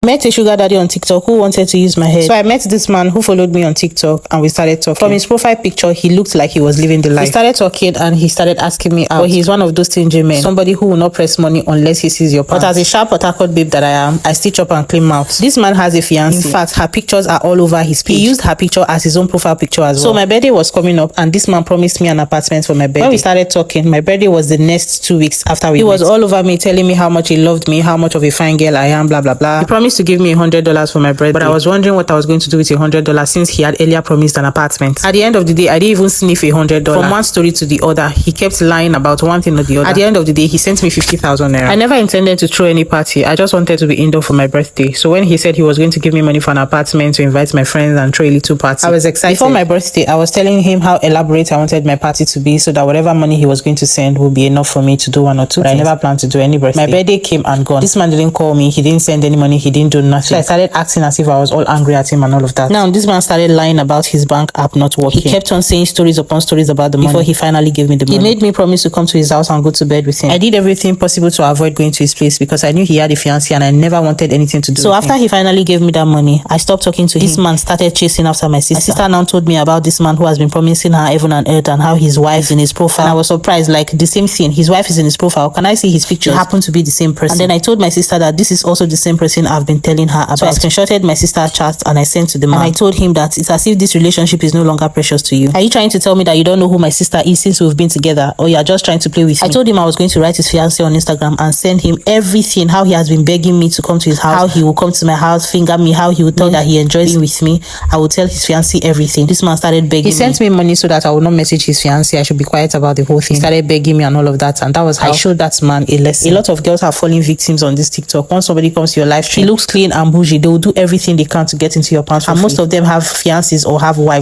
Met a sugar daddy on TikTok who wanted to use my head. So I met this man who followed me on TikTok and we started talking. From his profile picture, he looked like he was living the life. We started talking and he started asking me out. But he's one of those stingy men. Somebody who will not press money unless he sees your pants. But as a sharp Port babe that I am, I stitch up and clean mouth. This man has a fiancée. In fact, her pictures are all over his page. He used her picture as his own profile picture as well. So my birthday was coming up and this man promised me an apartment for my birthday. When we started talking, my birthday was the next 2 weeks after we met. He was all over me, telling me how much he loved me, how much of a fine girl I am, blah blah blah. He promised to give me $100 for my birthday, but I was wondering what I was going to do with $100 since he had earlier promised an apartment. At the end of the day, I didn't even sniff $100. From one story to the other, he kept lying about one thing or the other. At the end of the day, he sent me 50,000 naira. I never intended to throw any party. I just wanted to be indoor for my birthday. So when he said he was going to give me money for an apartment to invite my friends and throw a little party, I was excited. Before my birthday, I was telling him how elaborate I wanted my party to be so that whatever money he was going to send would be enough for me to do one or two things. I never planned to do any birthday. My birthday came and gone. This man didn't call me. He didn't send any money. He didn't do nothing. So I started acting as if I was all angry at him and all of that. Now, this man started lying about his bank app not working. He kept on saying stories upon stories about the money before he finally gave me the money. He made me promise to come to his house and go to bed with him. I did everything possible to avoid going to his place because I knew he had a fiancé and I never wanted anything to do with him. So after he finally gave me that money, I stopped talking to him. This man started chasing after my sister. My sister now told me about this man who has been promising her heaven and earth and how his wife is in his profile. And I was surprised, like the same thing. His wife is in his profile. Can I see his pictures? It happened to be the same person. And then I told my sister that this is also the same person I've been telling her about. So I screenshotted my sister's chat and I sent to the man. And I told him that it's as if this relationship is no longer precious to you. Are you trying to tell me that you don't know who my sister is since we've been together, or you're just trying to play with me? I told him I was going to write his fiancé on Instagram and send him everything, how he has been begging me to come to his house, how he will come to my house, finger me, how he will tell that he enjoys being with me. I will tell his fiancé everything. This man started begging me. He sent me money so that I would not message his fiancé. I should be quiet about the whole thing. He started begging me and all of that, and that was how I showed that man a lesson. A lot of girls are falling victims on this TikTok. Once somebody comes to your live stream, she looks clean and bougie, they will do everything they can to get into your pants. And most of them have fiancés or have wives.